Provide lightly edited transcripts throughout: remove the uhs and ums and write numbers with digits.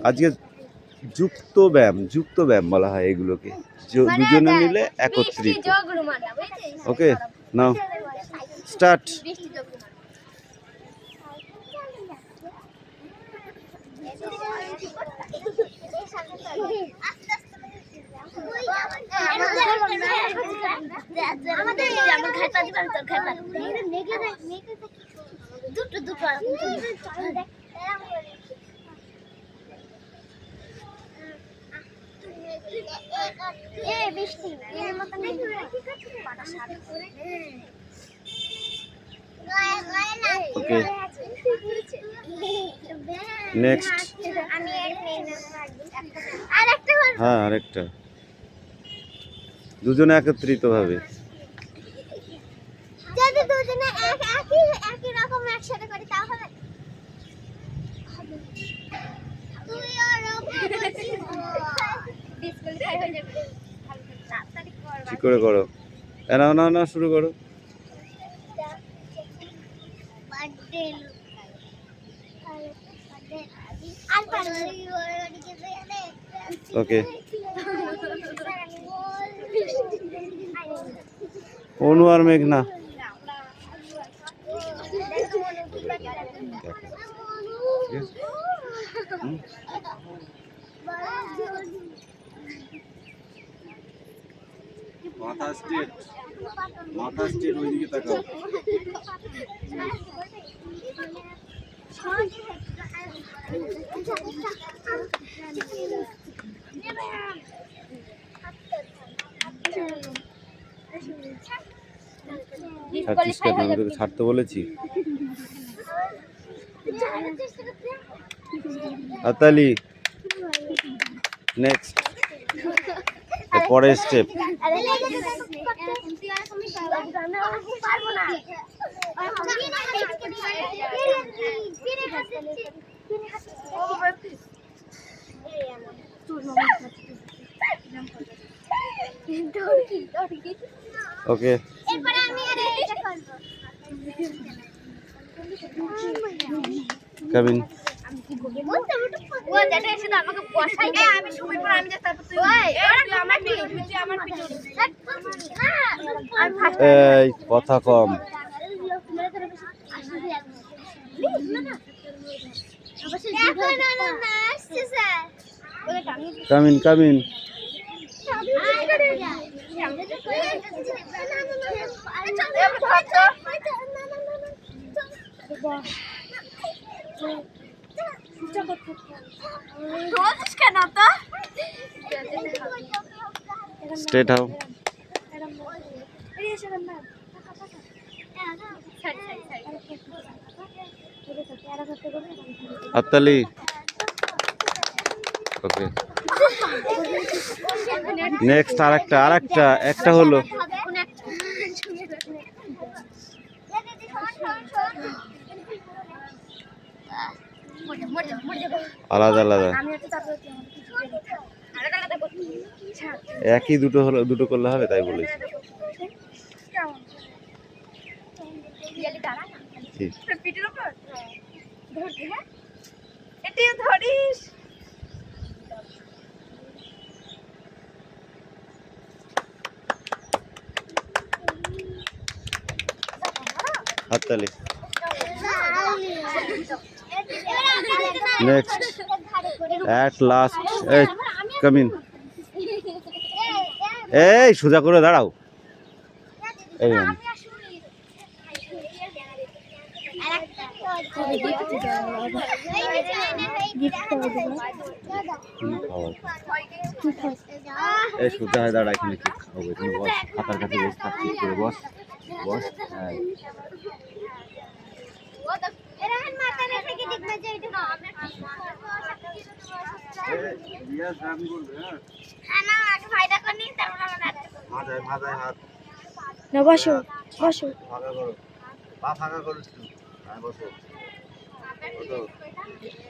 আজকে যুক্ত ব্যায়াম বলা হয় এগুলোকে, দুজনে মিলে একত্রিত। ওকে, নাও স্টার্ট। ওকে, নেক্সট। হ্যাঁ, আরেকটা, দুজনে একত্রিত ভাবে। যদি দুজনে একই রকম একসাথে করি তাহলে তুই আর ঠিক করে করো। না শুরু করো। ওকে, অনু আর মেঘনা। মাথা স্ট্রেট, ওইদিকে তাকাও। ছাড়ছিস কেন? আমি তোকে ছাড়তে বলেছি। হাততালি। নেক্সট, পরের স্টেপ। ওকে, কামিন। এই কথা কম। কামিন। স্ট্রেট হও। হাততালি। ওকে, নেক্সট আরেকটা একটা হলো। আলাদা একই দুটো করলে হবে, তাই বলেছি। হাততালি। Next, at last, come in. এই সোজা করে দাঁড়াও। এই সোজা হয়ে দাঁড়া, এখানে কি হবে? তুমি বস, খাতার কাছে বস থাকছি করে বস। হ্যাঁ, মাথায় হাত না, বসো। ফাঁকা করো, পা ফাঁকা করো একটু। হ্যাঁ, বসো।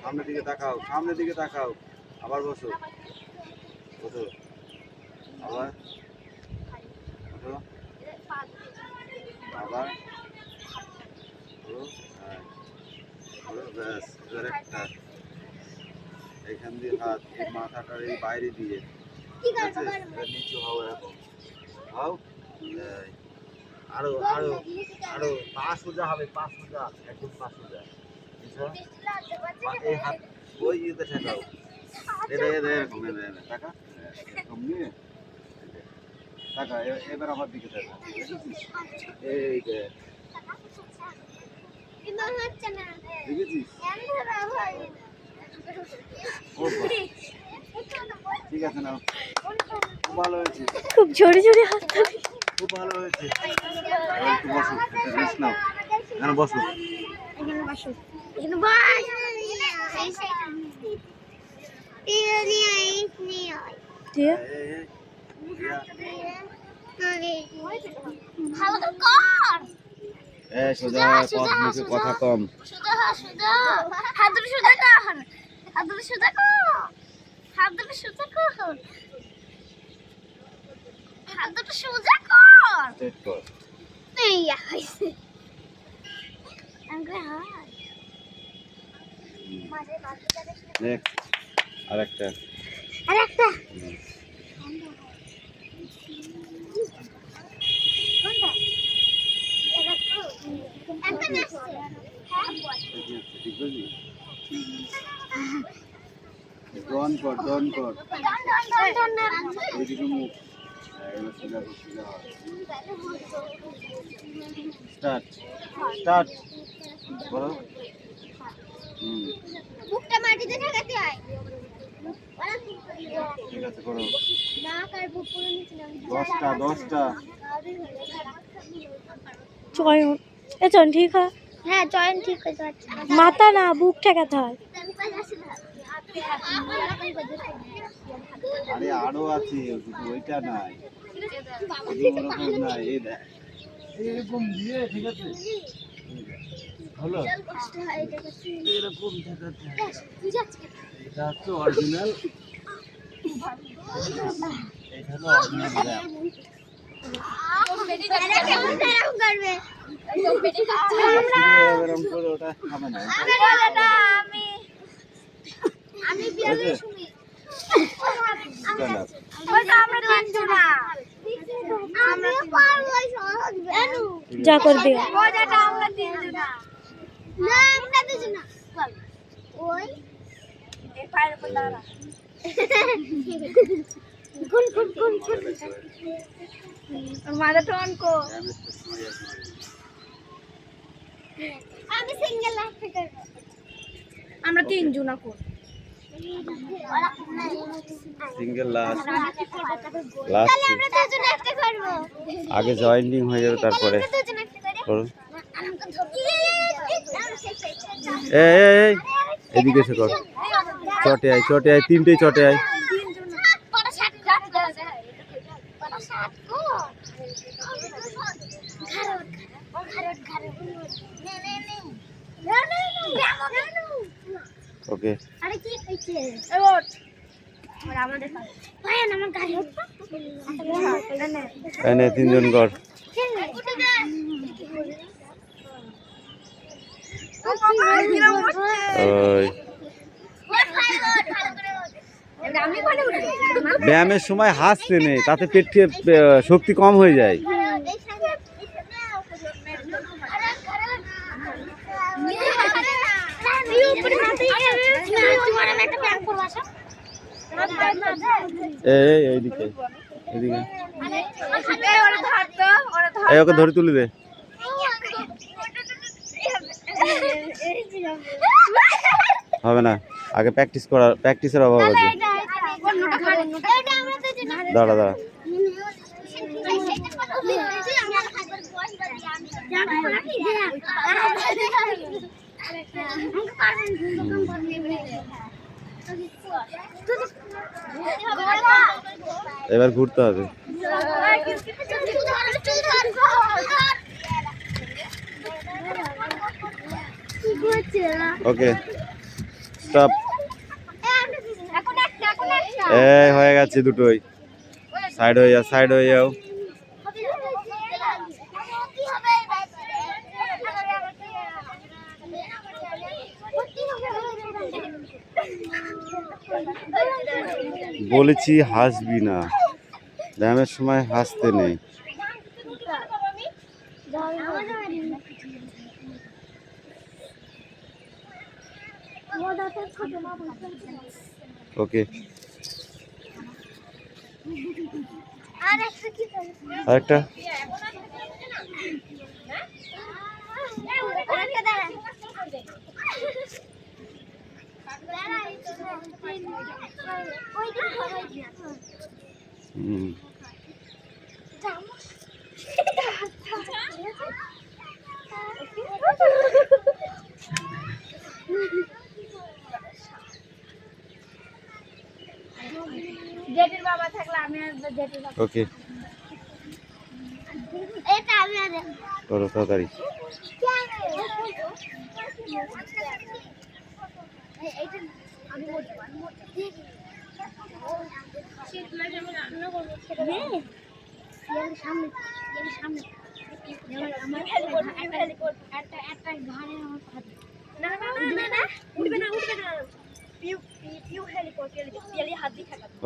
সামনের দিকে তাকাও, আবার বসো। আবার ব্যাস, এবার একটা এখান দিয়ে হাত, এই মাথাটার এই বাইরে দিয়ে, কি ঠিক আছে? করবো এবার নিচু হও এরকম, হও, এই, আরো আরো আরো, পা সোজা হবে, পা সোজা, একদম পা সোজা, বুঝছো? এই হাত ওই ইয়েতে ঠেকাও, এটা এরকম, এটা টাকা এরকম নিয়ে টাকা, এবার আমার দিকে টাকা, এই যে কিন্তু হচ্ছে না দেখেছিস? ও বাহ, ঠিক আছে না, খুব ভালো হয়েছে, খুব জোরে জোরে হাত তালি। খুব ভালো হয়েছে। এবার একটু বসো, রেস্ট নাও, এখানে বসো। এখানে বসো, এখানে বস। দিয়ে ভালো কর। সোজা পথ মুখে কথা কম। সোজা সোজা হাত দুটো সোজা কর, হাত দুটো সোজা কর, হাত দুটো সোজা কর, হাত দুটো সোজা কর। স্ট্রেট কর। এই হইছে আঙ্গুল হাত মাঝে বাচ্চাটা নেক্সট আরেকটা। আরেকটা হুম। কোনটা একটা নেক্সট হ্যাঁ ঠিক আছে? ডন কর, ডন কর, এইদিকে মুখ, এবার সোজা কর, সোজা হয়। স্টার্ট, স্টার্ট করো। হুম, বুকটা মাটিতে ঠেকাতে হয়। ঠিক আছে করো। নাক আর বুক পুরো নিচে নাম 10টা 10টা। চয়ন এ চয়ন ঠিক হয়, হ্যাঁ চয়ন ঠিক হয়েছে। মাথা না বুক ঠেকাতে হয়। আরে আরো আছে, শুধু ওইটা নাই, শুধু ওরকম নাই, এই দেখ এরকম দিয়ে, ঠিক আছে? হলো এরকম দেখাচ্ছে, এটা হচ্ছে অরিজিনাল, এটা হলো অরিজিনাল র্যাপ। এরকম করে ওটা খাবে না, আমি ঠিক আছে? চলো। যা করে দিও। মাথাটা অন কর। আমি সিঙ্গেল লাগতে করব। আমরা তিনজন কর। সিঙ্গেল লাস্ট, তাহলে লাস্ট আমরা দুজন একটা করব। আগে জয়েন্টিং হয়ে যাবে, তারপরে আমরা দুজন একটা করে করো। আমাকে এই এদিকে এসে কর, চটে আয়, চটে আয়, তিনটেই চটে আয়। ওকে, আরে কি কইছে আমাদের ভাই আমার গাড়ি এনে তিনজন কর। ওই ব্যায়ামের সময় হাসতে নেই, তাতে পেটে শক্তি কম হয়ে যায়। এইদিকে এদিকে, এই ওকে ধরে তুলে দে। হবে না, আগে প্র্যাকটিস করার, প্র্যাকটিসের অভাব আছে। দাঁড়া দাঁড়া, এবার ঘুরতে হবে। Okay stop. এই হয়ে গেছে দুটোই, সাইড হয়ে যাও, সাইড হয়ে যাও। বলেছি হাসবি না, ব্যায়ামের সময় হাসতে নেই। ওকে, আরেকটা। হুম, জেঠির বাবা থাকলে আমি আসবো, জেঠির বাবা। ওকে, করো তাড়াতাড়ি।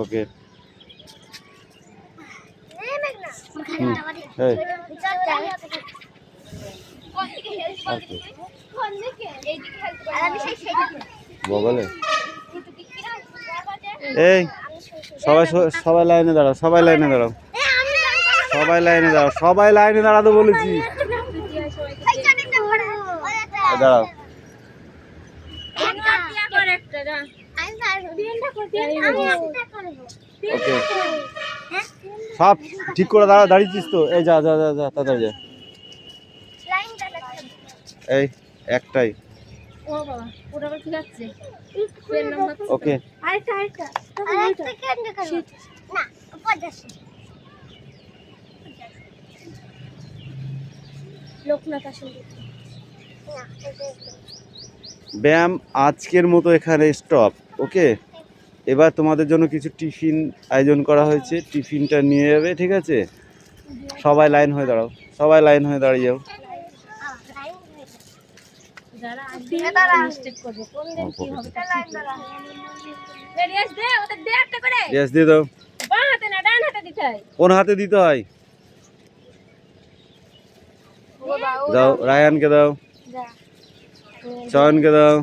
ওকে, বগলে। এই সবাই সবাই লাইনে দাঁড়াও, সবাই লাইনে দাঁড়াও, সবাই লাইনে দাঁড়াও, সবাই লাইনে দাঁড়াতে বলেছি। দাঁড়াও। ওকে, সব ঠিক করে দাঁড়িয়েছিস তো? এই যা যা যা যা তাড়াতাড়ি যা। এই একটাই। ওকে, ব্যায়াম আজকের মতো এখানে স্টপ। ওকে, এবার তোমাদের জন্য কিছু টিফিন আয়োজন করা হয়েছে, টিফিনটা নিয়ে যাবে, ঠিক আছে? সবাই লাইন হয়ে দাঁড়াও, সবাই লাইন হয়ে দাঁড়িয়ে যাও। গ্যাস দিয়ে দাও। কোন হাতে দিতে হয়? দাও, রায়ানকে দাও, চয়নকে দাও,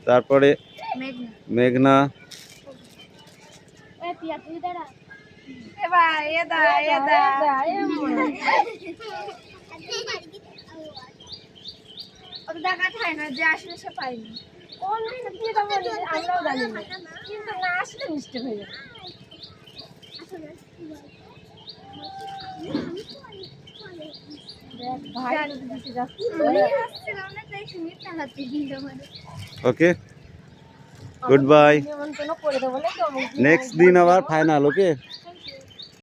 তারপরে মেঘনা, দেখা যায় না যে আসলে সে পাইনি, আমরাও জানি না, কিন্তু না আসলে মিষ্টি হয়ে যাবে। ওকে, গুড বাই। নেক্সট দিন আবার ফাইনাল। ওকে।